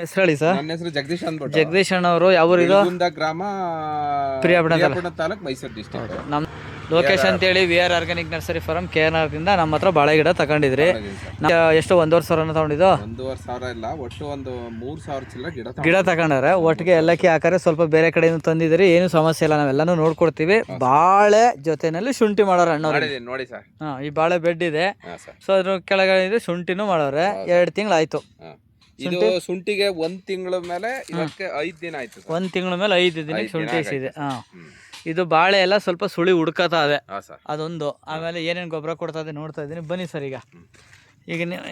ಹೆಸರು ಹೇಳಿ ಸರ್. ನನ್ನ ಹೆಸರು ಜಗದೀಶ್ ಅಂದ್ಬಿಟ್ಟು. ಜಗದೀಶ್ ಅಣ್ಣವರು ಯಾವ ಊರು ಇದು? ಗುಂದ ಗ್ರಾಮ, ಪ್ರಿಯಾಪಟ್ಟಣ ತಾಲೂಕು, ಮೈಸೂರು ಡಿಸ್ಟ್ರಿಕ್ಟ್. ನಮ್ಮ ಲೋಕೇಶ್ ಅಂತೇಳಿ ವಿ.ಆರ್ ಆರ್ಗ್ಯಾನಿಕ್ ನರ್ಸರಿ ಫಾರಂ KNRದಿಂದ ನಮ್ಮ ಹತ್ರ ಬಾಳೆ ಗಿಡ ತಗೊಂಡಿದ್ರಿ. ಎಷ್ಟು 1,500 ತಗೊಂಡಿದ್ದು? 1,500 ಇಲ್ಲ, ಒಟ್ಟು ಒಂದು 3,000 ಚಿಲ್ಲರೆ ಗಿಡ ತಗೊಂಡ್ರೆ. ಒಟ್ಟಿಗೆ ಎಲ್ಲಕ್ಕೆ ಹಾಕಾರೆ ಸ್ವಲ್ಪ ಬೇರೆ ಕಡೆಯಿಂದ ತಂದಿದ್ರಿ. ಏನು ಸಮಸ್ಯೆ ಇಲ್ಲ, ನಾವೆಲ್ಲಾನು ನೋಡ್ಕೊಡ್ತೀವಿ. ಬಾಳೆ ಜೊತೆನಲ್ಲಿ ಶುಂಠಿ ಮಾಡೋರು ಅಣ್ಣವ್ರು ನೋಡಿ ಸರ್. ಈ ಬಾಳೆ ಬೆಡ್ ಇದೆ. ಸೊ ಅದ್ರ ಕೆಳಗಡೆ ಶುಂಠಿನೂ ಮಾಡೋರೆ. 2 ತಿಂಗಳಾಯ್ತು. ಇದು ಶುಂಠಿಗೆ 1 ತಿಂಗಳ ಮೇಲೆ ಇದಕ್ಕೆ 5 ದಿನ ಆಯ್ತು. 1 ತಿಂಗಳ ಮೇಲೆ 5 ದಿನ ಶುಂಠಿ ಇದೆ. ಇದು ಬಾಳೆ ಎಲ್ಲ ಸ್ವಲ್ಪ ಸುಳಿ ಹುಡ್ಕತಾ ಇದೆ, ಅದೊಂದು. ಆಮೇಲೆ ಏನೇನು ಗೊಬ್ಬರ ಕೊಡ್ತಾ ಇದೆ ನೋಡ್ತಾ ಇದ್ದೀನಿ. ಬನ್ನಿ ಸರ್, ಈಗ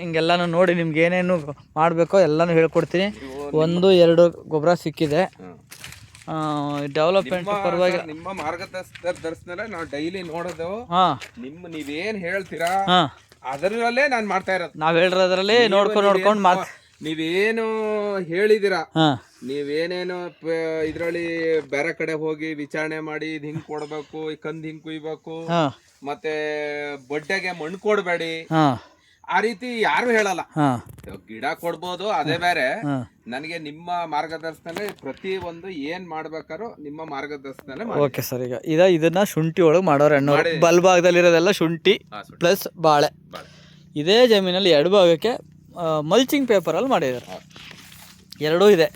ಹಿಂಗೆಲ್ಲಾನು ನೋಡಿ ನಿಮ್ಗೆ ಏನೇನು ಮಾಡಬೇಕೋ ಎಲ್ಲಾನು ಹೇಳ್ಕೊಡ್ತೀನಿ. 1-2 ಗೊಬ್ಬರ ಸಿಕ್ಕಿದೆ. ಡೆವಲಪ್ಮೆಂಟ್ ಪರವಾಗಿ ನಿಮ್ಮ ಮಾರ್ಗದರ್ಶನ ನಾವು ಡೈಲಿ ನೋಡೋದು. ನೀವೇನ್ ಹೇಳ್ತೀರಾ ಅದರಲ್ಲೇ ನಾನು ಮಾಡ್ತಾ ಇರೋದು. ನಾವ್ ಹೇಳಿರೋದ್ರಲ್ಲಿ ನೋಡ್ಕೊಂಡು ನೀವೇನು ಹೇಳಿದಿರಾ, ನೀವೇನೇನು ಇದ್ರಲ್ಲಿ ಬೇರೆ ಕಡೆ ಹೋಗಿ ವಿಚಾರಣೆ ಮಾಡಿ ಇದ್ ಹಿಂಗ್ ಕೊಡ್ಬೇಕು, ಕಂದ್ ಹಿಂಗ್ ಕುಯ್ಬೇಕು, ಮತ್ತೆ ಬಡ್ಡೆಗೆ ಮಣ್ಣು ಕೊಡ್ಬೇಡಿ, ಆ ರೀತಿ ಯಾರು ಹೇಳಲ್ಲ. ಗಿಡ ಕೊಡ್ಬೋದು, ಅದೇ ಬೇರೆ. ನನಗೆ ನಿಮ್ಮ ಮಾರ್ಗದರ್ಶನದಲ್ಲಿ ಪ್ರತಿ ಒಂದು ಏನ್ ಮಾಡ್ಬೇಕಾರೋ ನಿಮ್ಮ ಮಾರ್ಗದರ್ಶನದಲ್ಲಿ. ಓಕೆ ಸರ್, ಈಗ ಇದನ್ನ ಶುಂಠಿ ಒಳಗೆ ಮಾಡೋರು ಅಣ್ಣವ್ರು. ಬಲ್ಭಾಗದಲ್ಲಿ ಇರೋದೆಲ್ಲ ಶುಂಠಿ ಪ್ಲಸ್ ಬಾಳೆ. ಇದೇ ಜಮೀನಲ್ಲಿ 2 ಭಾಗಕ್ಕೆ ಮಲ್ಚಿಂಗ್ ಪೇಪರಲ್ಲಿ ಮಾಡಿದ್ದಾರೆ. 2 ಇದೆ.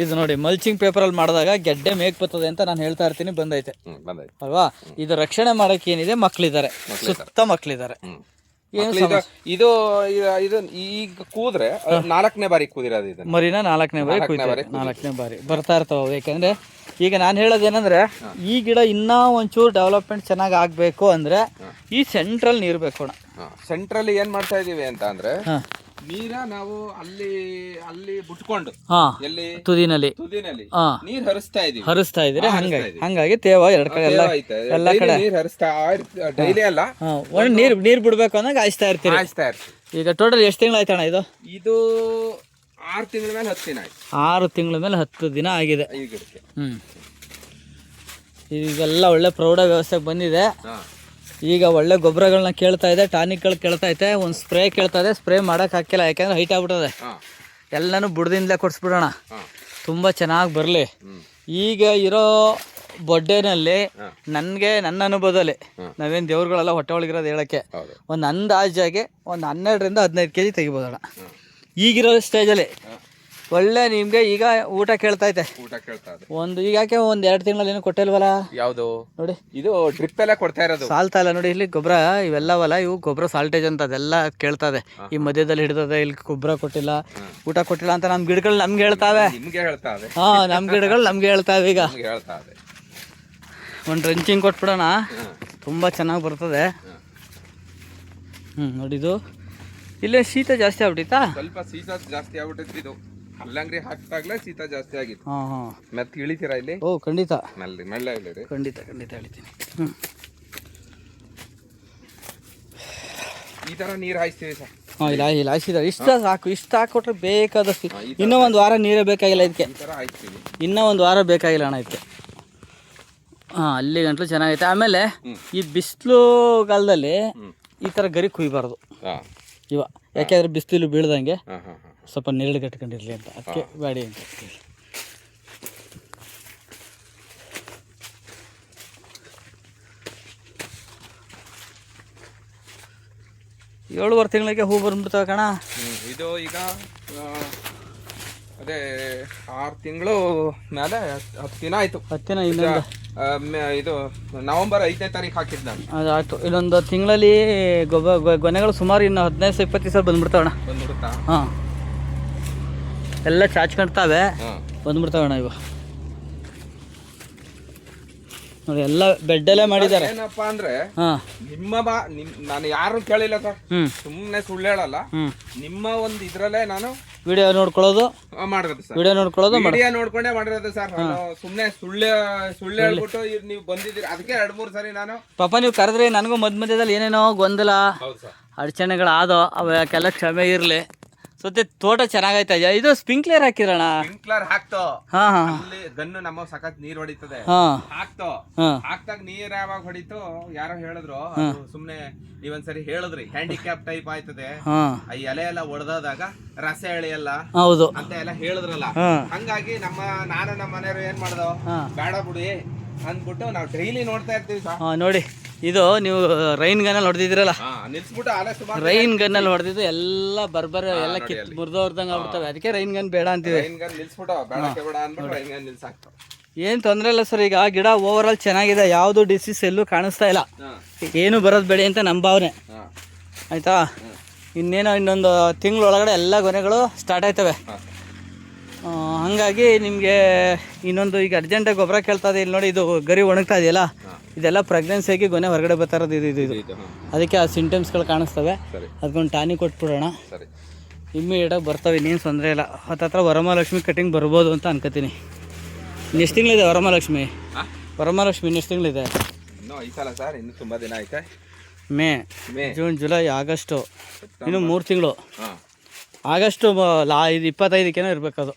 ಇದು ನೋಡಿ, ಮಲ್ಚಿಂಗ್ ಪೇಪರಲ್ಲಿ ಮಾಡಿದಾಗ ಗೆಡ್ಡೆ ಮೇಕ್ ಬರ್ತದೆ ಅಂತ ನಾನು ಹೇಳ್ತಾ ಇರ್ತೀನಿ. ಬಂದೈತೆ ಅಲ್ವಾ? ಇದು ರಕ್ಷಣೆ ಮಾಡಕ್ಕೆ ಏನಿದೆ, ಮಕ್ಳಿದ್ದಾರೆ, ಸುತ್ತ ಮಕ್ಳಿದ್ದಾರೆ. ಇದು ಈಗ ಕೂದ್ರೆ 4ನೇ ಬಾರಿ ಕೂದಿರೋದು. ಇದು ಮರಿನ 4ನೇ ಬಾರಿ ಬರ್ತಾ ಇರ್ತಾವ. ಯಾಕಂದ್ರೆ ಈಗ ನಾನು ಹೇಳೋದೇನಂದ್ರೆ, ಈ ಗಿಡ ಇನ್ನೂ ಒಂಚೂರು ಡೆವಲಪ್ಮೆಂಟ್ ಚೆನ್ನಾಗಿ ಆಗಬೇಕು ಅಂದ್ರೆ ಈ ಸೆಂಟ್ರಲ್ ನೀರು ಬೇಕು. ಸೆಂಟ್ರಲ್ಲಿ ಏನ್ ಮಾಡ್ತಾ ಇದೀವಿ ಅಂತ ಅಂದ್ರೆ, ನೀರ ನಾವು ಅಲ್ಲಿ ಬಿಟ್ಕೊಂಡು ಎಲ್ಲಿ ತುದಿನಲ್ಲಿ ನೀರ್ ಹರಿಸ್ತಾ ಇದೀರಿ. ಹಂಗಾಗಿ ತೇವ 2 ಕಡೆ ಎಲ್ಲ ಕಡೆ ನೀರ್ ಹರಿಸ್ತಾ ಡೈಲಿ ಅಲ್ಲ, ನೀರ್ ಬಿಡ್ಬೇಕು ಅಂದಾಗ ಹಾಯಿಸ್ತಾ ಇರ್ತೀರಿ. ಈಗ ಟೋಟಲ್ ಎಷ್ಟು ತಿಂಗಳು ಆಯ್ತಣ್ಣ ಇದು? ಇದು 6 ತಿಂಗಳ ಮೇಲೆ 10 ದಿನ ಆಯ್ತು. 6 ತಿಂಗಳ ಮೇಲೆ 10 ದಿನ ಆಗಿದೆ. ಈಗೆಲ್ಲ ಒಳ್ಳೆ ಪ್ರೌಢ ವ್ಯವಸ್ಥೆಗೆ ಬಂದಿದೆ. ಈಗ ಒಳ್ಳೆ ಗೊಬ್ಬರಗಳನ್ನ ಕೇಳ್ತಾ ಇದೆ, ಟಾನಿಕ್ಗಳು ಕೇಳ್ತಾ ಐತೆ, ಒಂದು ಸ್ಪ್ರೇ ಕೇಳ್ತಾ ಇದೆ. ಸ್ಪ್ರೇ ಮಾಡೋಕೆ ಹಾಕಿಲ್ಲ, ಯಾಕೆಂದ್ರೆ ಹೈಟ್ ಆಗ್ಬಿಟ್ಟದೆ. ಎಲ್ಲನೂ ಬುಡದಿಂದಲೇ ಕೊಡಿಸ್ಬಿಡೋಣ, ತುಂಬ ಚೆನ್ನಾಗಿ ಬರಲಿ. ಈಗ ಇರೋ ಬೊಡ್ಡೆನಲ್ಲಿ ನನ್ನ ಅನುಭವದಲ್ಲಿ, ನಾವೇನು ದೇವ್ರುಗಳೆಲ್ಲ ಹೊಟ್ಟೆ ಒಳಗಿರೋದು ಹೇಳೋಕ್ಕೆ, ಒಂದು ಅಂದಾಜಾಗಿ ಒಂದು 12ರಿಂದ 15 kg ತೆಗಿಬೋದಣ್ಣ ಈಗಿರೋ ಸ್ಟೇಜಲ್ಲಿ. ಒಳ್ಳೆ ನಿಮ್ಗೆ ಈಗ ಊಟ ಕೇಳ್ತಾ ಐತೆ. ಒಂದು ಈಗ ಯಾಕೆ 1-2 ತಿಂಗಳಲ್ಲಿ ಏನು ಕೊಟ್ಟಿಲ್ವಲ್ಲ? ಯಾವುದು ನೋಡಿ, ಇದು ಡ್ರಿಪ್ ಎಲ್ಲ ಕೊಡ್ತಾ ಇರೋದು. ಸಾಲ್ತಾ ಇಲ್ಲ ನೋಡಿ. ಇಲ್ಲಿ ಗೊಬ್ಬರ ಇವೆಲ್ಲವಲ್ಲ, ಇವು ಗೊಬ್ಬರ ಸಾಲ್ಟೇಜ್ ಅಂತ ಅದೆಲ್ಲ ಕೇಳ್ತಾ ಇದೆ. ಈ ಮಧ್ಯದಲ್ಲಿ ಹಿಡಿದದೆ, ಇಲ್ಲಿ ಗೊಬ್ಬರ ಕೊಟ್ಟಿಲ್ಲ, ಊಟ ಕೊಟ್ಟಿಲ್ಲ ಅಂತ ನಮ್ಮ ಗಿಡಗಳು ನಮ್ಗೆ ಹೇಳ್ತಾವೆ. ನಮ್ಮ ಗಿಡಗಳು ನಮ್ಗೆ ಹೇಳ್ತಾವೆ. ಈಗ ಒಂದು ಡ್ರೆಂಚಿಂಗ್ ಕೊಟ್ಬಿಡೋಣ, ತುಂಬ ಚೆನ್ನಾಗಿ ಬರ್ತದೆ. ನೋಡಿದು ಇಲ್ಲೇ ಶೀತ ಜಾಸ್ತಿ ಆಗ್ಬಿಟ್ಟಿತ್ತಾ? ಸ್ವಲ್ಪ ಶೀತ ಜಾಸ್ತಿ ಆಗ್ಬಿಟ್ಟಿತ್ತು. ಇದು ಅಲ್ಲಂಗ್ರಿ ಹಾಕ್ತಾಗ್ಲೇ ಶೀತ ಜಾಸ್ತಿ ಆಗಿತ್ತು. ಮತ್ತೆ ಇಳಿತೀರಾ ಇಲ್ಲಿ? ಓ ಖಂಡಿತ, ಮೆಲ್ಲ ಇಳಿರಿ. ಖಂಡಿತ ಇಳಿತೀನಿ. ಈ ತರ ನೀರು ಹಾಯಿಸ್ತೀವಿ ಸರ್. ಇಲ್ಲಿ ಹಾಯಿಸಿದ್ದಾರೆ. ಇಷ್ಟ ಸಾಕು. ಇಷ್ಟ ಹಾಕೊಟ್ರೆ ಬೇಕಾದಷ್ಟು. ಇನ್ನೂ 1 ವಾರ ನೀರೇ ಬೇಕಾಗಿಲ್ಲ ಇದಕ್ಕೆ. ಇನ್ನೂ 1 ವಾರ ಬೇಕಾಗಿಲ್ಲ ಅಣ್ಣ ಇದಕ್ಕೆ. ಅಲ್ಲಿ ಗಂಟ್ಲು ಚೆನ್ನಾಗೈತೆ. ಆಮೇಲೆ ಈ ಬಿಸಿಲು ಕಾಲದಲ್ಲಿ ಈ ಥರ ಗರಿ ಕುಯ್ಬಾರ್ದು ಯಾಕೆಂದ್ರೆ ಬಿಸಿಲು ಬೀಳ್ದಂಗೆ ಸ್ವಲ್ಪ ನೆರಳು ಕಟ್ಕೊಂಡಿರ್ಲಿ ಅಂತ, ಅದಕ್ಕೆ ಬ್ಯಾಡಿ ಅಂತ. 7-8 ತಿಂಗಳಿಗೆ ಹೂ ಬಂದ್ಬಿಡ್ತಾವೆ ಕಣ. ಇದು ಈಗ ಅದೇ 6 ತಿಂಗಳು ಮೇಲೆ 10 ದಿನ ಆಯ್ತು. 10 ದಿನ. ಇನ್ನೊಂದು ಇದು ನವೆಂಬರ್ 5ನೇ ತಾರೀಕು ಹಾಕಿದ್ದು ನಾನು. ಅದಾಯ್ತು. ಇನ್ನೊಂದು ತಿಂಗಳಲ್ಲಿ ಗೊನೆಗಳು ಸುಮಾರು ಇನ್ನು 15-20 ದಿವಸ ಬಂದ್ಬಿಡ್ತಾವಣ್ಣ. ಹಾಂ, ಎಲ್ಲ ಚಾಚ್ಕೊಳ್ತಾವೆ, ಬಂದ್ಬಿಡ್ತಾವಣ್ಣ ಇವು. ನೋಡಿ, ಎಲ್ಲ ಬೆಡ್ಡಲ್ಲೇ ಮಾಡಿದ್ದಾರೆ. ಏನಪ್ಪಾ ಅಂದ್ರೆ, ನಾನು ಯಾರು ಕೇಳಿಲ್ಲ ಸರ್, ಸುಮ್ಮನೆ ಸುಳ್ಳು ಹೇಳಲ್ಲ. ನಿಮ್ಮ ಒಂದು ಇದ್ರಲ್ಲೇ ನಾನು ವಿಡಿಯೋ ನೋಡ್ಕೊಳ್ಳೋದು ಮಾಡಿರೋದು ಸರ್. ವಿಡಿಯೋ ನೋಡ್ಕೊಂಡೇ ಮಾಡಿರೋದು ಸರ್. ಸುಮ್ಮನೆ ಸುಳ್ಳು ಹೇಳ್ಬಿಟ್ಟು ನೀವು ಬಂದಿದ್ದೀರಿ, ಅದಕ್ಕೆ 2-3 ಸರಿ ನಾನು ಪಾಪ ನೀವು ಕರೆದ್ರಿ. ನನಗೂ ಮಧ್ಯದಲ್ಲಿ ಏನೇನೋ ಗೊಂದಲ ಅಡಚಣೆಗಳಾದೋ, ಅವಕ್ಕೆಲ್ಲ ಕ್ಷಮೆ ಇರಲಿ. ಸೊತೆ ತೋಟ ಚೆನ್ನಾಗೈತೆ. ಇದು ಸ್ಪ್ರಿಂಕ್ಲರ್ ಹಾಕಿರಣ? ಸ್ಪ್ರಿಂಕ್ಲರ್ ಹಾಕ್ತೋ. ಹಾ ಹಾ ಅಲ್ಲಿ ಗನ್ನು ನಮ್ಮ ಸಖತ್ ನೀರ್ ಹೊಡಿತದೆ. ಹಾ ಹಾಕ್ತೋ. ಹಾ ಹಾಕ್ದಾಗ ನೀರ್ ಯಾವಾಗ ಹೊಡಿತು ಯಾರೋ ಹೇಳಿದ್ರು, ಅದು ಸುಮ್ನೆ ನೀವೊಂದ್ಸರಿ ಹೇಳಿದ್ರಿ ಹ್ಯಾಂಡಿಕ್ಯಾಪ್ ಟೈಪ್ ಆಯ್ತದೆ, ಹಾ ಆ ಎಲೆ ಎಲ್ಲ ಒಡೆದಾಗ ರಸ ಎಳೆಯಲ್ಲ ಹೌದು ಅಂತ ಎಲ್ಲ ಹೇಳಿದ್ರಲ್ಲ. ಹಾ ಹಂಗಾಗಿ ನಾನು ನಮ್ಮ ಮನೆಯವರು ಏನ್ ಮಾಡ್ದೋ, ಹಾ ಬೇಡ ಬಿಡಿ ಅಂದ್ಬಿಟ್ಟು ನಾವು ಡೈಲಿ ನೋಡ್ತಾ ಇರ್ತೀವಿ ಸರ್. ಹಾ ನೋಡಿ, ಇದು ನೀವು ರೈನ್ ಗನ್ನಲ್ಲಿ ಹೊಡೆದಿದ್ದೀರಲ್ಲ, ನಿಲ್ಸ್ಬಿಟ್ಟು ಅಲೆ ಸುಮಾರು ರೈನ್ ಗನ್ನಲ್ಲಿ ಹೊಡೆದಿದ್ದು ಎಲ್ಲ ಬರ್ಬರ ಎಲ್ಲ ಕಿತ್ ಮುರಿದೋರ್ದಂಗೆ ಆಗ್ಬಿಡ್ತವೆ. ಅದಕ್ಕೆ ರೈನ್ ಗನ್ ಬೇಡ ಅಂತೀವಿ. ರೈನ್ ಗನ್ ನಿಲ್ಸ್ಬಿಟ್ಟು ಬೇಡಕ್ಕೆ ಬೇಡ ಅಂದ್ಬಿಟ್ಟು ರೈನ್ ಗನ್ ನಿಲ್ಸಾಕ್ತು. ಏನು ತೊಂದರೆ ಇಲ್ಲ ಸರ್. ಈಗ ಗಿಡ ಓವರ್ ಆಲ್ ಚೆನ್ನಾಗಿದೆ, ಯಾವುದು ಡಿಸೀಸ್ ಎಲ್ಲೂ ಕಾಣಿಸ್ತಾ ಇಲ್ಲ, ಏನು ಬರೋದು ಬೇಡಿ ಅಂತ ನಮ್ಮ ಭಾವನೆ. ಆಯಿತಾ? ಇನ್ನೇನೋ ಇನ್ನೊಂದು ತಿಂಗಳೊಳಗಡೆ ಎಲ್ಲ ಗೊನೆಗಳು ಸ್ಟಾರ್ಟ್ ಆಯ್ತವೆ. ಹಾಗಾಗಿ ನಿಮಗೆ ಇನ್ನೊಂದು ಈಗ ಅರ್ಜೆಂಟಾಗಿ ಗೊಬ್ಬರ ಕೇಳ್ತಾ ಇದೆ. ಇಲ್ಲಿ ನೋಡಿ, ಇದು ಗರಿ ಒಣಗ್ತಾ ಇದೆಯಲ್ಲ, ಇದೆಲ್ಲ ಪ್ರೆಗ್ನೆನ್ಸಿಯಾಗಿ ಗೊನೆ ಹೊರಗಡೆ ಬರ್ತಾ ಇರೋದು ಇದು. ಅದಕ್ಕೆ ಆ ಸಿಂಟಮ್ಸ್ಗಳು ಕಾಣಿಸ್ತವೆ. ಅದಕ್ಕೊಂದು ಟಾನಿಕ್ ಕೊಟ್ಬಿಡೋಣ, ಇಮ್ಮಿಡಿಯೇಟಾಗಿ ಬರ್ತವೆ. ಇನ್ನೇನು ತೊಂದರೆ ಇಲ್ಲ. ಹತ್ತತ್ರ ವರಮಹಾಲಕ್ಷ್ಮಿ ಕಟಿಂಗ್ ಬರ್ಬೋದು ಅಂತ ಅನ್ಕೋತೀನಿ. ಇನ್ನೆಷ್ಟು ತಿಂಗಳಿದೆ ವರಮಹಾಲಕ್ಷ್ಮಿ? ವರಮಹಾಲಕ್ಷ್ಮಿ ಇನ್ನೆಷ್ಟು ತಿಂಗಳಿದೆ? ಇನ್ನೂ ಐತಲ್ಲ ಸರ್, ಇನ್ನೂ ತುಂಬ ದಿನ ಐತೆ. ಮೇ, ಜೂನ್, ಜುಲೈ, ಆಗಸ್ಟು, ಇನ್ನು 3 ತಿಂಗಳು. ಆಗಸ್ಟು 25-ಕ್ಕೇನೋ ಇರಬೇಕದು.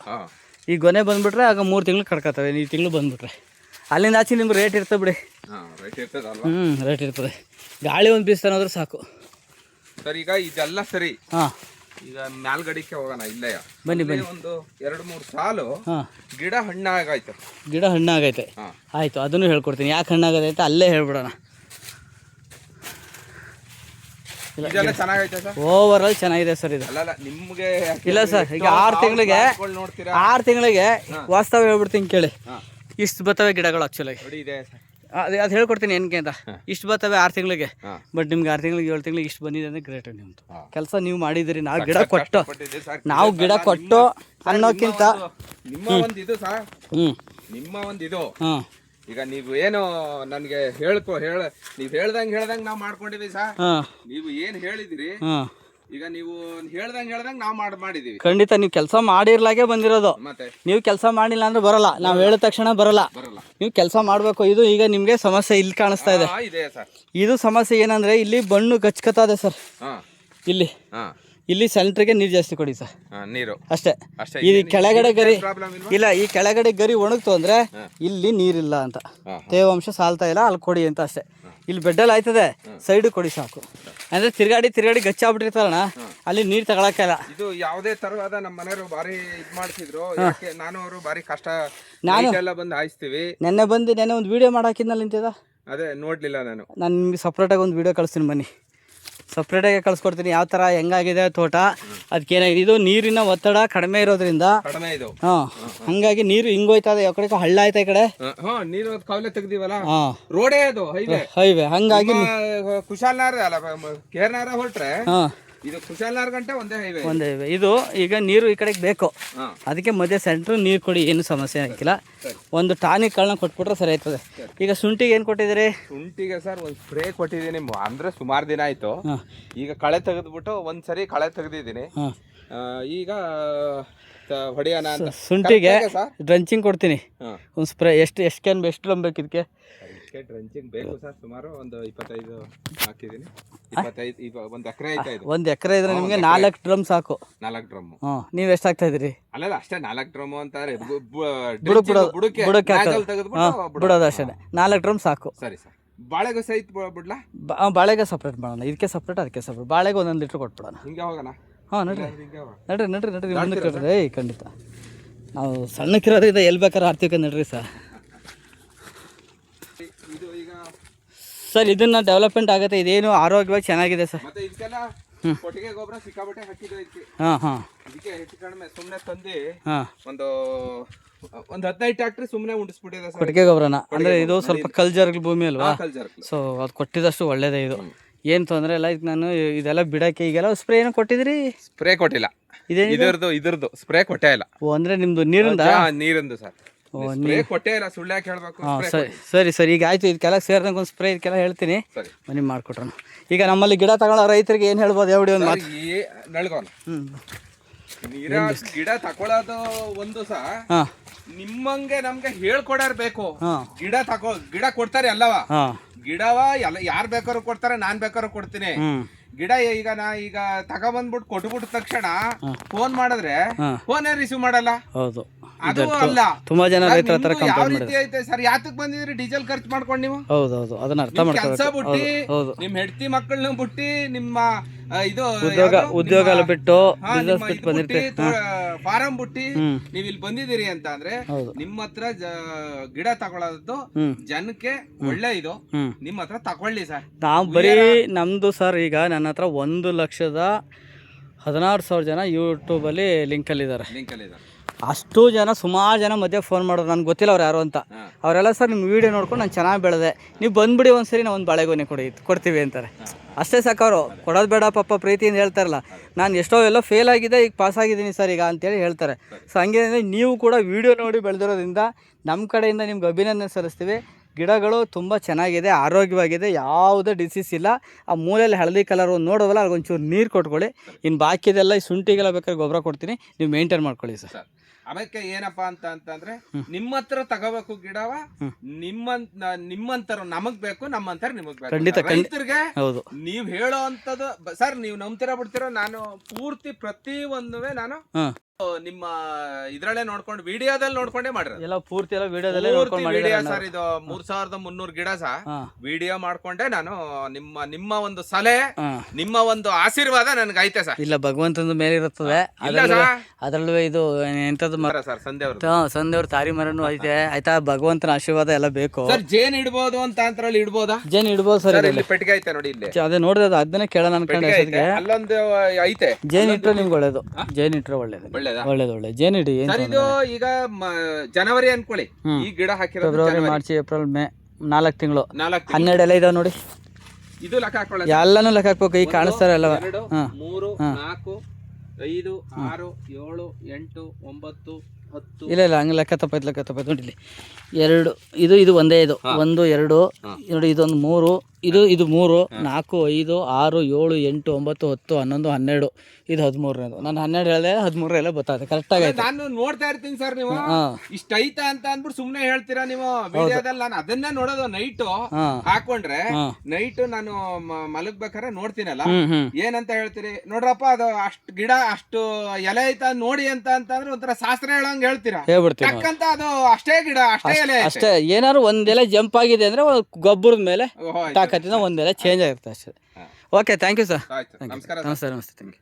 ಈ ಗೊನೆ ಬಂದುಬಿಟ್ರೆ ಆಗ 3 ತಿಂಗಳು ಕಡ್ಕೊತವೆ. ಈ ತಿಂಗಳು ಬಂದುಬಿಟ್ರೆ ಅಲ್ಲಿಂದ ಆಚೆ ನಿಮ್ಗೆ ರೇಟ್ ಇರ್ತದೆ ಬಿಡಿ. ರೇಟ್ ಇರ್ತದೆ. ಗಾಳಿ ಒಂದು ಬೀಸ್ತಾನಂದ್ರೆ ಸಾಕು ಸರ್. ಈಗ ಇದೆಲ್ಲ ಸರಿ. ಹಾಂ, ಈಗ ಮ್ಯಾಲ್ಗಡಿಕೆ ಹೋಗೋಣ. ಇಲ್ಲೇ ಬನ್ನಿ ಒಂದು 2-3 ಸಾಲು ಗಿಡ ಹಣ್ಣಾಗೈತೆ. ಗಿಡ ಹಣ್ಣಾಗೈತೆ. ಆಯಿತು, ಅದನ್ನು ಹೇಳ್ಕೊಡ್ತೀನಿ. ಯಾಕೆ ಹಣ್ಣಾಗೈತೆ ಅಂತ ಅಲ್ಲೇ ಹೇಳ್ಬಿಡೋಣ. ಚೆನ್ನಾಗೈತೆ ಸರ್, ಓವರ್ ಆಲ್ ಚೆನ್ನಾಗಿದೆ ಸರ್ ಇದು. ನಿಮ್ಗೆ ಇಲ್ಲ ಸರ್, ಈಗ 6 ತಿಂಗಳಿಗೆ ವಾಸ್ತವ ಹೇಳ್ಬಿಡ್ತೀನಿ ಕೇಳಿ. ಇಷ್ಟು ಬರ್ತವೆ ಗಿಡಗಳು ಆ್ಯಕ್ಚುಲಾಗಿ. ಅದು ಹೇಳ್ಕೊಡ್ತೀನಿ ಏನಕ್ಕೆ ಅಂತ. ಇಷ್ಟು ಬರ್ತವೆ 6 ತಿಂಗಳಿಗೆ. ಬಟ್ ನಿಮ್ಗೆ 6 ತಿಂಗಳಿಗೆ 7 ತಿಂಗಳಿಗೆ ಇಷ್ಟು ಬಂದಿದೆ ಅಂದರೆ ಗ್ರೇಟ್. ನಿಮ್ಮದು ಕೆಲಸ ನೀವು ಮಾಡಿದಿರಿ. ನಾವು ಗಿಡ ಕೊಟ್ಟು ಅನ್ನೋಕ್ಕಿಂತ ನಿಮ್ಮ ಒಂದು ಇದು ಸರ್, ನಿಮ್ಮ ಒಂದು ಇದು. ಈಗ ನೀವು ಏನು ನನಗೆ ನೀವು ಹೇಳ್ದಂಗೆ ನಾವು ಮಾಡ್ಕೊಂಡಿದೀವಿ ಸರ್. ನೀವು ಏನು ಹೇಳಿದಿರಿ, ಈಗ ನೀವು ಹೇಳ್ದಂಗೆ ನಾವು ಮಾಡಿದೀವಿ. ಖಂಡಿತ ನೀವು ಕೆಲಸ ಮಾಡಿರ್ಲಾಗೆ ಬಂದಿರೋದು. ಮತ್ತೆ ನೀವು ಕೆಲಸ ಮಾಡಿಲ್ಲ ಅಂದ್ರೆ ಬರಲ್ಲ. ನಾವು ಹೇಳಿದ ತಕ್ಷಣ ಬರಲ್ಲ. ನೀವು ಕೆಲಸ ಮಾಡಬೇಕು. ಇದು ಈಗ ನಿಮಗೆ ಸಮಸ್ಯೆ ಇಲ್ಲಿ ಕಾಣಿಸ್ತಾ ಇದೆ. ಇದು ಸಮಸ್ಯೆ ಏನಂದ್ರೆ ಇಲ್ಲಿ ಬಣ್ಣು ಗಚ್ಕತಾ ಇದೆ ಸರ್. ಇಲ್ಲಿ ಸೆಂಟ್ರಿಗೆ ನೀರು ಜಾಸ್ತಿ ಕೊಡಿ ಸರ್. ನೀರು ಅಷ್ಟೇ. ಈ ಕೆಳಗಡೆ ಗರಿ ಇಲ್ಲ, ಈ ಕೆಳಗಡೆ ಗರಿ ಒಣಗ್ತು ಅಂದ್ರೆ ಇಲ್ಲಿ ನೀರಿಲ್ಲ ಅಂತ, ತೇವಾಂಶ ಸಾಲ್ತಾ ಇಲ್ಲ, ಅಲ್ಲಿ ಕೊಡಿ ಅಂತ ಅಷ್ಟೇ. ಇಲ್ಲಿ ಬೆಡ್ಡಲ್ಲಿ ಆಯ್ತದೆ, ಸೈಡ್ ಕೊಡಿ ಸಾಕು. ಅಂದ್ರೆ ತಿರ್ಗಾಡಿ ಗಚ್ಚಾಗ್ಬಿಟ್ಟಿರ್ತಾರಣ, ಅಲ್ಲಿ ನೀರು ತಗೊಳಕ್ಕಿಲ್ಲ. ಇದು ಯಾವುದೇ ತರವಾದ ನಮ್ಮ ಮನೆಯವರು ಬಾರಿ ಇದು ಮಾಡ್ತಿದ್ರು. ನಾನು ಅವರು ಬಾರಿ ಕಷ್ಟ ಎಲ್ಲ ಬಂದು ಹಾಯಿಸ್ತೀವಿ. ನೆನ್ನೆ ಒಂದು ವಿಡಿಯೋ ಮಾಡಾಕಿದ್ನಲ್ಲಿ ನಿಂತಿದ, ಅದೇ ನೋಡ್ಲಿಲ್ಲ ನಾನು ನಿಮ್ಗೆ ಸಪ್ರೇಟಾಗಿ ಒಂದು ವಿಡಿಯೋ ಕಳಿಸ್ತೀನಿ ಬನ್ನಿ. ಸಪ್ರೇಟಾಗಿ ಕಳಿಸ್ಕೊಡ್ತೀನಿ ಯಾವ ಥರ ಹೆಂಗಾಗಿದೆ ತೋಟ. ಅದಕ್ಕೇನಾಗಿದೆ, ಇದು ನೀರಿನ ಒತ್ತಡ ಕಡಿಮೆ ಇರೋದ್ರಿಂದ ಹಂಗಾಗಿ ನೀರು ಹಿಂಗೋಯ್ತಾ ಇದೆ. ಯಾವ ಕಡೆ ಹಳ್ಳ ಆಯ್ತಾ ಈ ಕಡೆ ನೀರು ಕಾವಲೆ ತೆಗ್ದಿವಲ್ಲ, ರೋಡೇ ಅದು ಹೈವೇ. ಹಂಗಾಗಿ ಕುಶಾಲನಗರ ಅಲ್ಲ, ಕೇರ್ನಗರ ಹೊರಟ್ರೆ ಇದು ಕುಶಾಲನಗರ ಗಂಟೆ ಒಂದೇ ಹೈವೇ. ಇದು ಈಗ ನೀರು ಈ ಕಡೆಗೆ ಬೇಕು. ಅದಕ್ಕೆ ಮಧ್ಯೆ ಸೆಂಟ್ರ್ ನೀರು ಕೊಡಿ, ಏನು ಸಮಸ್ಯೆ ಆಗಿಲ್ಲ. ಒಂದು ಟಾನಿಕ್ಗಳನ್ನ ಕೊಟ್ಬಿಟ್ರೆ ಸರಿ ಆಯ್ತದೆ. ಈಗ ಶುಂಠಿಗೆ ಏನು ಕೊಟ್ಟಿದ್ದೀರಿ? ಶುಂಠಿಗೆ ಸರ್ ಒಂದು ಸ್ಪ್ರೇ ಕೊಟ್ಟಿದ್ದೀನಿ. ಅಂದ್ರೆ ಸುಮಾರು ದಿನ ಆಯ್ತು. ಈಗ ಕಳೆ ತೆಗೆದ್ಬಿಟ್ಟು ಒಂದ್ಸರಿ ಕಳೆ ತೆಗೆದಿದ್ದೀನಿ. ಈಗ ಹೊಡೆಯೋಣ ಅಂತ. ಶುಂಠಿಗೆ ಡ್ರಂಚಿಂಗ್ ಕೊಡ್ತೀನಿ. ಒಂದು ಸ್ಪ್ರೇ ಎಷ್ಟು ಕ್ಯಾನ್ ಎಷ್ಟು ಲಂಬೇಕು ಇದಕ್ಕೆ? ಡ್ರಂಚಿಂಗ್ ಬೇಕು ಸರ್. ಸುಮಾರು ಒಂದು 25 ಹಾಕಿದ್ದೀನಿ. 25 ಒಂದು ಎಕರೆ ಐತೆ. ಒಂದು ಎಕರೆ ಇದ್ರೆ ನಿಮಗೆ 4 ಡ್ರಮ್ ಸಾಕು. 4 ಡ್ರಮ್. ನೀವು ಎಷ್ಟು ಹಾಕ್ತಾ ಇದ್ದೀರಿ? ಅಲ್ಲ ಅಷ್ಟೇ, 4 ಡ್ರಮ್ ಅಂತಾರೆ. ಬಿಡೋದು ಅಷ್ಟೇ, 4 ಡ್ರಮ್ ಸಾಕು. ಸರಿ ಸರ್. ಬಾಳೆಗೆ ಸಹಿತ ಬಿಡ್ಲಾ? ಬಾಳೆಗೆ ಸಪ್ರೇಟ್ ಮಾಡೋಣ. ಇದಕ್ಕೆ ಸಪ್ರೇಟ್, ಅದಕ್ಕೆ ಸಪ್ರೇಟ್. ಬಾಳೆಗೆ 1 ಲೀಟ್ರ್ ಕೊಟ್ಬಿಡೋಣ. ಹಿಂಗೆ ಹೋಗೋಣ. ನಡ್ರಿ ಮುಂದಕ್ಕೆ. ಖಂಡಿತ ನಾವು ಸಣ್ಣಕ್ಕಿರೋದ್ರಿಂದ ಎಲ್ಲಿ ಬೇಕಾದ್ರೆ ಆಡ್ತೀವಿ. ನಡ್ರಿ ಸರ್, ಇದನ್ನ ಡೆವಲಪ್ಮೆಂಟ್ ಆಗುತ್ತೆ. ಇದೇನು ಆರೋಗ್ಯವಾಗಿ ಚೆನ್ನಾಗಿದೆ ಸರ್. ಮತ್ತೆ ಇದಕ್ಕೆಲ್ಲ ಕೊಟ್ಟಿಗೆ ಗೊಬ್ಬರ ಸಿಕ್ಕಾಬಟ್ಟೆ ಹಾಕಿದ್ವಿ. ಇದಕ್ಕೆ ಹೆಚ್ಚು ಕಡಿಮೆ ಸುಮ್ಮನೆ ತಂದು ಒಂದು 15 ಟ್ರಾಕ್ಟರ್ ಸುಮ್ಮನೆ ಉಂಡಿಸ್ಬಿಟ್ಟಿದೆ ಸರ್ ಕೊಟ್ಟಿಗೆ ಗೊಬ್ಬರನ. ಅಂದ್ರೆ ಇದು ಸ್ವಲ್ಪ ಕಲ್ಜರ್ಗಲ್ ಭೂಮಿ ಅಲ್ವಾ, ಸೊ ಅದು ಕೊಟ್ಟಿದಷ್ಟು ಒಳ್ಳೇದೇ. ಇದು ಏನು ತೊಂದರೆ ಇಲ್ಲ. ಈಗ ನಾನು ಇದೆಲ್ಲ ಬಿಡಕ್ಕೆ ಈಗೆಲ್ಲ ಸ್ಪ್ರೇ ಏನೋ ಕೊಟ್ಟಿದ್ರಿ? ಸ್ಪ್ರೇ ಕೊಟ್ಟಿಲ್ಲ. ಇದ್ರದ್ದು ಸ್ಪ್ರೇ ಕೊಟ್ಟೇ ಇಲ್ಲ. ಅಂದ್ರೆ ನಿಮ್ದು ನೀರಿಂದು ಸರ್ ಕೊಟ್ಟೇ ಇಲ್ಲ. ಸುಳ್ಳು ಯಾಕೆ ಹೇಳ್ಬೇಕು? ಸರಿ ಈಗ ಆಯ್ತು. ಇದಕ್ಕೆಲ್ಲ ಸೇರಿದಂಗೆ ಒಂದು ಸ್ಪ್ರೇ ಇದಕ್ಕೆಲ್ಲ ಹೇಳ್ತೀನಿ, ಬನ್ನಿ ಮಾಡ್ಕೊಟ್ರು. ಈಗ ನಮ್ಮಲ್ಲಿ ಗಿಡ ತಗೊಳ್ಳೋ ರೈತರಿಗೆ ಏನು ಹೇಳ್ಬೋದು? ಯಾವ ಒಂದು ಮಾತು ನಳ್ಗೋಣ. ಗಿಡ ತಗೊಳ್ಳೋದು ಒಂದು ಸಹ ನಿಮ್ಮಂಗೆ ನಮ್ಗೆ ಹೇಳ್ಕೊಡಾರ್ ಬೇಕು. ಗಿಡ ಕೊಡ್ತಾರೆ ಅಲ್ಲವಾ? ಗಿಡವ ಯಾರು ಬೇಕಾದ್ರು ಕೊಡ್ತಾರೆ, ನಾನ್ ಬೇಕಾದ್ರು ಕೊಡ್ತೀನಿ. ಗಿಡ ಈಗ ತಗೊಬಂದ್ಬಿಟ್ಟು ಕೊಟ್ಬಿಟ್ಟ ತಕ್ಷಣ ಫೋನ್ ಮಾಡಿದ್ರೆ ಫೋನೇ ರಿಸೀವ್ ಮಾಡಲ್ಲ. ಹೌದು, ಅದು ಅಲ್ಲ, ತುಂಬಾ ಜನ ರೈತರ ಹತ್ರ ಯಾವ ರೀತಿ ಐತೆ ಸರ್, ಯಾತಕ್ ಬಂದಿದ್ರಿ ಡೀಸೆಲ್ ಖರ್ಚು ಮಾಡ್ಕೊಂಡು ನೀವು? ಹೌದೌದು, ಅದನ್ನ ಅರ್ಥ ಕೆಲಸ ಮಾಡ್ಕೋಬೇಕು. ಬಿಟ್ಟಿ, ಹೌದು, ನಿಮ್ ಹೆಂಡತಿ ಮಕ್ಕಳನ್ನ ಬಿಟ್ಟಿ, ನಿಮ್ಮ ಇದು ಉದ್ಯೋಗ ಎಲ್ಲ ಬಿಟ್ಟು ಬಿಸ್ನೆಸ್ ಬಿಟ್ಟು ಬಂದಿರ್ತೀವಿ, ಫಾರಂ ಬಿಟ್ಟಿ ನೀವ್ ಇಲ್ಲಿ ಬಂದಿದ್ದೀರಿ ಅಂತ ಅಂದ್ರೆ ನಿಮ್ಮ ಹತ್ರ ಗಿಡ ತಗೊಳ್ಳೋದು ಜನಕ್ಕೆ ಒಳ್ಳೆ ಇದು. ನಿಮ್ಮ ಹತ್ರ ತಗೊಳ್ಳಿ ಸರ್. ನಾವು ಬರೀ ನಮ್ದು ಸರ್, ಈಗ ನನ್ನ ಹತ್ರ 1,16,000 ಜನ ಯೂಟ್ಯೂಬಲ್ಲಿ ಲಿಂಕಲ್ಲಿದ್ದಾರೆ. ಅಷ್ಟು ಜನ, ಸುಮಾರು ಜನ ಮಧ್ಯೆ ಫೋನ್ ಮಾಡೋರು, ನನಗೆ ಗೊತ್ತಿಲ್ಲ ಅವ್ರು ಯಾರು ಅಂತ. ಅವರೆಲ್ಲ ಸರ್ ನಿಮ್ಮ ವೀಡಿಯೋ ನೋಡ್ಕೊಂಡು ನಾನು ಚೆನ್ನಾಗಿ ಬೆಳೆದೆ, ನೀವು ಬಂದುಬಿಡಿ ಒಂದ್ಸರಿ ನಾವು ಒಂದು ಬಾಳೆಗೊನೆ ಕೊಡ್ತೀವಿ ಅಂತಾರೆ. ಅಷ್ಟೇ ಸಾಕು, ಅವರು ಕೊಡೋದು ಬೇಡ ಪಾಪ ಪ್ರೀತಿಯಿಂದ ಹೇಳ್ತಾರಲ್ಲ. ನಾನು ಎಲ್ಲೋ ಫೇಲ್ ಆಗಿದೆ, ಈಗ ಪಾಸ್ ಆಗಿದ್ದೀನಿ ಸರ್ ಈಗ ಅಂತೇಳಿ ಹೇಳ್ತಾರೆ. ಸೊ ಹಂಗೆ ನೀವು ಕೂಡ ವೀಡಿಯೋ ನೋಡಿ ಬೆಳೆದಿರೋದ್ರಿಂದ ನಮ್ಮ ಕಡೆಯಿಂದ ನಿಮ್ಗೆ ಅಭಿನಂದನೆ ಸಲ್ಲಿಸ್ತೀವಿ. ಗಿಡಗಳು ತುಂಬ ಚೆನ್ನಾಗಿದೆ, ಆರೋಗ್ಯವಾಗಿದೆ, ಯಾವುದೇ ಡಿಸೀಸ್ ಇಲ್ಲ. ಆ ಮೂಲೆಯಲ್ಲಿ ಹಳದಿ ಕಲರ್ ನೋಡೋವಲ್ಲ, ಅದೊಂಚೂರು ನೀರು ಕೊಟ್ಕೊಳ್ಳಿ. ಇನ್ನು ಬಾಕಿದೆಲ್ಲ ಈ ಶುಂಠಿಗೆಲ್ಲ ಬೇಕಾದ್ರೆ ಗೊಬ್ಬರ ಕೊಡ್ತೀನಿ, ನೀವು ಮೇಂಟೈನ್ ಮಾಡ್ಕೊಳ್ಳಿ ಸರ್. ಅದಕ್ಕೆ ಏನಪ್ಪಾ ಅಂತಂದ್ರೆ ನಿಮ್ಮ ಹತ್ರ ತಗೋಬೇಕು ಗಿಡವ, ನಿಮ್ಮಂತರ ನಮಗ್ ಬೇಕು, ನಮ್ಮಂತರ ನಿಮಗ್ ಬೇಕು. ಖಂಡಿತ ರೈತರಿಗೆ ಹೌದು, ನೀವ್ ಹೇಳೋ ಅಂತದ್ದು ಸರ್, ನೀವು ನಂಬ್ತೀರಾ ಬಿಡ್ತೀರಾ, ನಾನು ಪೂರ್ತಿ ಪ್ರತಿ ಒಂದುವೆ ನಾನು ನಿಮ್ಮ ಇದ್ರಲ್ಲೇ ನೋಡ್ಕೊಂಡು ವಿಡಿಯೋದಲ್ಲಿ ನೋಡ್ಕೊಂಡೇ ಮಾಡಿರೋದು. ಎಲ್ಲ ಪೂರ್ತಿ ಎಲ್ಲ ವಿಡಿಯೋದಲ್ಲೇ ಸರ್. ಇದು 3,300 ಗಿಡ ಸಹ ವಿಡಿಯೋ ಮಾಡ್ಕೊಂಡೆ ನಾನು. ನಿಮ್ಮ ಒಂದು ಸಲಹೆ, ನಿಮ್ಮ ಒಂದು ಆಶೀರ್ವಾದ ನನ್ಗೆ ಐತೆ ಸರ್. ಇಲ್ಲ, ಭಗವಂತನ ಮೇಲೆ ಇರುತ್ತದೆ. ಅದ್ರಲ್ಲೂ ಇದು ಎಂತದ್ದು ಸರ್, ಸಂದೇವ್ರ ತಾರಿ ಮರನು ಐತೆ ಆಯ್ತಾ. ಭಗವಂತನ ಆಶೀರ್ವಾದ ಎಲ್ಲ ಬೇಕು ಸರ್. ಜೇನ್ ಇಡ್ಬೋದು ಅಂತ ಅಂತರಲ್ಲಿ ಇಡ್ಬೋದಾ? ಜೇನ್ ಇಡ್ಬೋದು ಸರ್. ಇಲ್ಲಿ ಪೆಟ್ಟಿಗೆ ಐತೆ ನೋಡಿ, ಇಲ್ಲಿ ಅದೇ ನೋಡಿದ್ರೆ ಅದನ್ನೇ ಕೇಳೋಣ ಅನ್ಕೊಂಡೆ. ಅಲ್ಲೊಂದು ಐತೆ, ಜೇನ್ ಇಟ್ರೆ ನಿಮ್ಗೆ ಒಳ್ಳೇದು, ಜೇನ್ ಇಟ್ರೆ ಒಳ್ಳೇದು, ಒಳ್ಳೇದು. ಜೇನ್ ಇಡಿ. ಸರ್, ಇದು ಈಗ ಜನವರಿ ಅನ್ಕೊಳ್ಳಿ, ಈ ಗಿಡ ಹಾಕಿರೋದು ಫೆಬ್ರವರಿ, ಮಾರ್ಚ್, ಏಪ್ರಿಲ್, ಮೇ 4 ತಿಂಗಳು, 12 ಎಲೆ ಇದಾವೆ ನೋಡಿ. ಇದು ಲೆಕ್ಕ ಹಾಕೊಳ್ಳಿ, ಎಲ್ಲಾನು ಲೆಕ್ಕ ಹಾಕ್ಬೇಕು. ಈಗ ಕಾಣಿಸ್ತಾರೆ ಎಲ್ಲ. 2, 3, 4, 5, 6, 7, 8, 9, 10. ಇಲ್ಲ ಹಂಗೆ ಲೆಕ್ಕ ತಪ್ಪಾಯ್ತು ನೋಡಿ. ಇಲ್ಲಿ 2, ಇದು ಒಂದೇ, ಇದು 1, 2 ನೋಡಿ, ಇದೊಂದು 3, ಇದು 3, 4, 5, 6, 7, 8, 9, 10, 11, 12, ಇದು 13ನೇದು. ನಾನು 12 ಹೇಳಿದೆ, 13 ಗೊತ್ತಾಗುತ್ತೆ ಕರೆಕ್ಟ್ ಆಗಿ. ನಾನು ನೋಡ್ತಾ ಇರ್ತೀನಿ ಸರ್, ನೀವು ಇಷ್ಟ ಐತಾ ಅಂತ ಅಂದ್ಬಿಟ್ಟು ಸುಮ್ನೆ ಹೇಳ್ತೀರಾ ನೀವು ವಿಡಿಯೋದಲ್ಲಿ. ನಾನು ಅದನ್ನೇ ನೋಡೋದು. ನೈಟ್ ಹಾಕೊಂಡ್ರೆ ನೈಟ್ ನಾನು ಮಲಗ್ಬೇಕಾದ್ರೆ ನೋಡ್ತೀನಲ್ಲ, ಏನಂತ ಹೇಳ್ತೀರಿ ನೋಡ್ರಪ್ಪ, ಅದು ಅಷ್ಟು ಗಿಡ ಅಷ್ಟು ಎಲೆ ಐತಾ ನೋಡಿ ಅಂತಂದ್ರೆ ಒಂಥರ ಶಾಸ್ತ್ರ ಹೇಳಂಗ್ ಹೇಳ್ತೀರಾ. ಯಾಕಂತ ಅದು ಅಷ್ಟೇ ಗಿಡ, ಅಷ್ಟೇ ಎಲೆ, ಅಷ್ಟೇ. ಏನಾದ್ರು ಒಂದೆಲೆ ಜಂಪ್ ಆಗಿದೆ ಅಂದ್ರೆ ಗೊಬ್ಬರದ ಮೇಲೆ ತಾಕತ್ತಿಂದ ಒಂದೆಲೆ ಚೇಂಜ್ ಆಗಿರುತ್ತೆ ಅಷ್ಟೇ. Okay, thank you sir. ನಮಸ್ಕಾರ. ನಮಸ್ತೆ. Thank you.